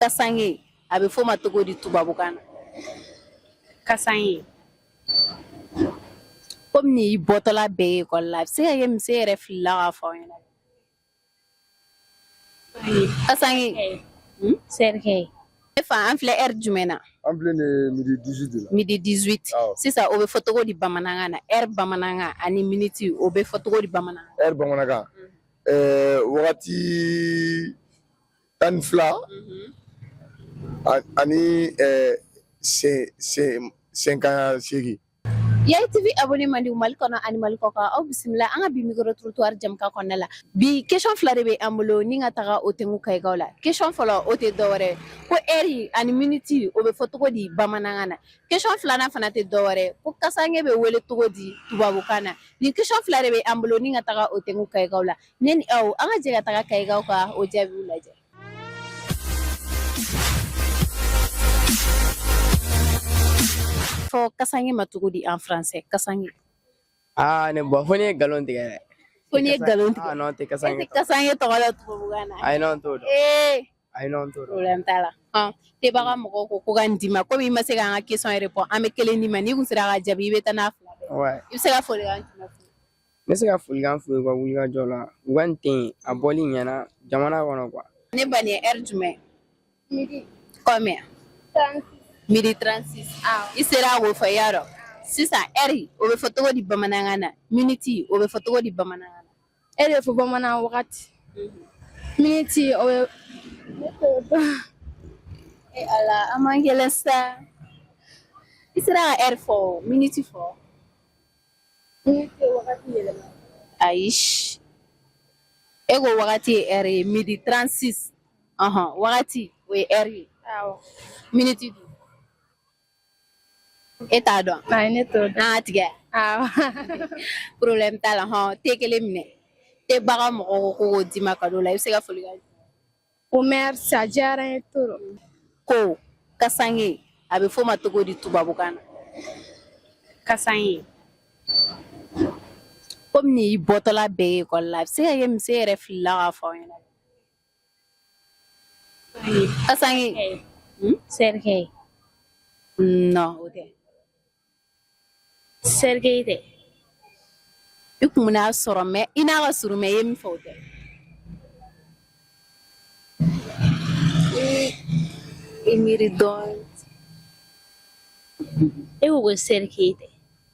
Kasange a bɛ fɔ o ma cogo di tubabukan na? Kasange. Komi n'i bɔtɔla bɛɛ ye école la a bɛ se ka kɛ muso yɛrɛ filila k'a fɔ aw ɲɛna. Kasange. Serikɛ. Ne fa an filɛ heure jumɛn na? An filɛ nin ye midi 18 de la. Midi 18. Sisan o bɛ fɔ cogo di bamanankan na? Heure bamanankan ani minute o bɛ fɔ cogo di bamanankan? Heure bamanankan. Wagati 12 ani 58. Yayi TV abonné man di Mali kɔnɔ ani Mali kɔ kan aw bisimila an ka bi micro trottoir jɛmukan kɔnɔna la. Bi question fila de bɛ an bolo ni ka taga o tɛnku kayikaw la. Question fɔlɔ o tɛ dɔwɛrɛ ko heure ani minute o bɛ fɔ cogo di bamanankan na. Question filanan fana tɛ dɔwɛrɛ ko kasange bɛ wele cogo di tubabukan na. Ni question fila de bɛ an bolo ni ka taga o tɛnku kayikaw la. Ne ni aw an ka jɛ ka taga kayikaw ka o jaabiw lajɛ. Fɔ kasange ma cogo di en français kasange? Ne bɔ fo ni ye galon tigɛ dɛ. Fo ni ye galon tigɛ. Non tɛ kasange. Kasange tɔgɔ la tubabukan na. Ayi non t'o dɔn. Ayi non t'o dɔn. Problème t'a la. Tebaga mɔgɔw ko ka n d'i ma komi i ma se k'an ka question répondre an bɛ kelen d'i ma n'i kun sera ka jaabi i bɛ taa n'a fila bɛɛ. Ouais. I bɛ se ka folikan jumɛn fɔ? Ne se ka folikan f'u ye u ka wulikajɔ la u ka nin ten a bɔli ɲɛna jamana kɔnɔ quoi. Ne ba nin ye heure jumɛn? Midi. Combien? 36. Midi 36. I sera k'o fɔ i y'a dɔn. Sisan heure o bɛ fɔ cogo di bamanankan na? Minute o bɛ fɔ cogo di bamanankan na? Heure bɛ fɔ bamanan wagati. Minute o bɛ Ala an man gɛlɛn sa. I sera ka heure fɔ minute fɔ? minute wagati yɛlɛma. Ayi. E ko wagati ye heure ye midi 36. Wagati o ye heure ye. Awɔ. Minute dun? E t'a dɔn? Ayi ne t'o dɔn. An tigɛ. Awɔ. Problème t'a la te kelen minɛ. Tebaga mɔgɔw ko k'o d'i ma cadeau la i bɛ se ka folikan jumɛn? O merci a diyara n ye trop. Ko kasange a bɛ fɔ o ma cogo di tubabukan na? Kasange. Komi n'i bɔtɔla bɛɛ ye école la a bɛ se ka kɛ muso yɛrɛ filila k'a fɔ aw ɲɛna. Kasange. Serikɛ. Non o tɛ. Serikɛ tɛ. I kun bɛn'a sɔrɔ mais i n'a ka surun mais i ye min fɔ o tɛ. I miiri dɔɔnin. E ko ko serikɛ tɛ.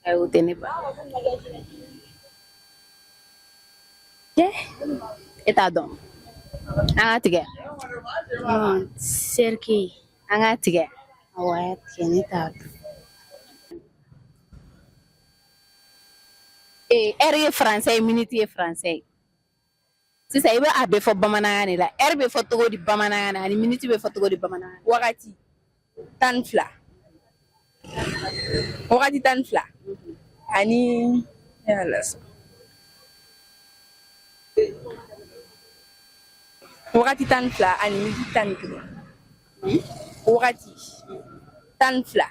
Ayi o tɛ ne ba. E t'a dɔn. An ka tigɛ. Serikɛ. An ka tigɛ. Awɔ a y'a tigɛ ne t'a dɔn. Heure ye français ye minute ye français ye. Sisan i bɛ a bɛɛ fɔ bamanankan de la. Heure bɛ fɔ cogo di bamanankan na ani minute bɛ fɔ cogo di bamanankan na? Wagati 12. Wagati 12 ani wagati 12 ani minute 11. Wagati 12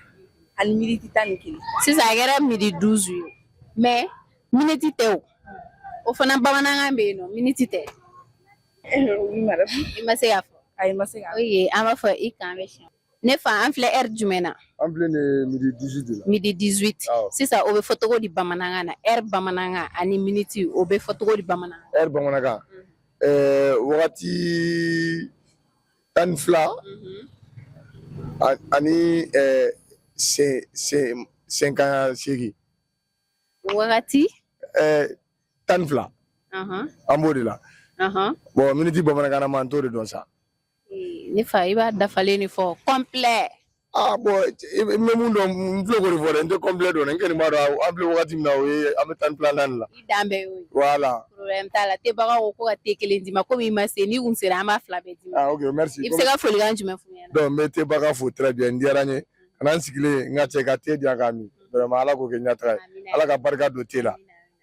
ani minute 11. Sisan a kɛra midi 12 ye mais minute tɛ o. O fana bamanankan bɛ yen nɔ minute tɛ. I ma se k'a fɔ? Ayi ma se k'a fɔ. Oye an b'a fɔ i kan bɛ siɲɛ. Ne fa an filɛ heure jumɛn na? An filɛ nin ye midi 18 de la. Midi 18. Sisan o bɛ fɔ cogo di bamanankan na? Heure bamanankan ani minute o bɛ fɔ cogo di bamanankan na? Heure bamanankan. Wagati 12 ani 58. Wagati? 12. An b'o de la. Bon minute bamanankan na ma n t'o de dɔn sa. Ne fa i b'a dafalen de fɔ complet. Bon n bɛ mun dɔn n filɛ k'o de fɔ dɛ n tɛ complet dɔn n kɔni b'a dɔn an filɛ wagati min na o ye an bɛ 12 de la. I dan bɛɛ y'o ye. Voilà. Problème t'a la tebaga ko ka te kelen d'i ma komi i ma se n'i kun sera an b'a fila bɛɛ d'i ma. Ok merci. I bɛ se ka folikan jumɛn f'u ɲɛna? Donc n bɛ tebaga fo très bien n diyara n ye ka na n sigilen n ka cɛ ka te di yan k'a min vraiment ala k'o kɛ ɲɛtaga ye ala ka barika don te la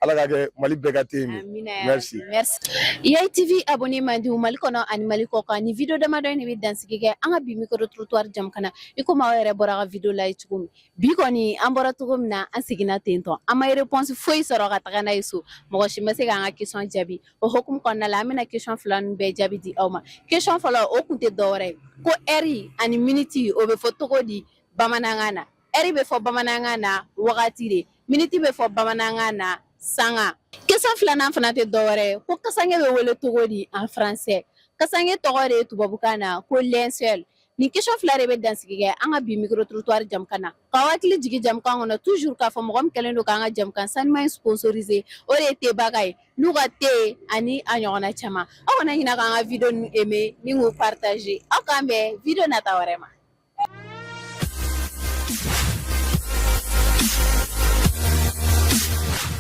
ala ka kɛ Mali bɛɛ ka te ye. Amina ya Merci. Rabbi. Merci. Yai TV abonné man di Mali kɔnɔ ani Mali kɔ kan ni video damadɔ in de bɛ dansigi kɛ an ka bi micro trottoir jam kana i komi aw yɛrɛ bɔra ka video la ye cogo min bi kɔni an bɔra cogo min na an seginna ten tɔ an ma réponse foyi sɔrɔ ka taga n'a ye so mɔgɔ si ma se k'an ka question jaabi o hukumu kɔnɔna la an bɛna question fila ninnu bɛɛ jaabi di aw ma question fɔlɔ o kun tɛ dɔwɛrɛ ye ko heure ani minute o bɛ fɔ cogo di bamanankan na heure bɛ fɔ bamanankan na wagati de minute bɛ fɔ bamanankan na sanga. Question filanan fana tɛ dɔwɛrɛ ye ko kasange bɛ wele cogo di en français kasange tɔgɔ de ye tubabukan na ko linceul ni question fila de bɛ dansigi kɛ an ka bi micro trottoir jamukan na k'aw hakili jigin jamukan kɔnɔ toujours k'a fɔ mɔgɔ min kɛlen don k'an ka jamukan sanuman in sponsoriser o de ye tebaga ye n'u ka te ani a ɲɔgɔnna caman aw kana ɲinɛ k'an ka video ninnu aimer ni k'u partager aw k'an bɛn video nata wɛrɛ ma.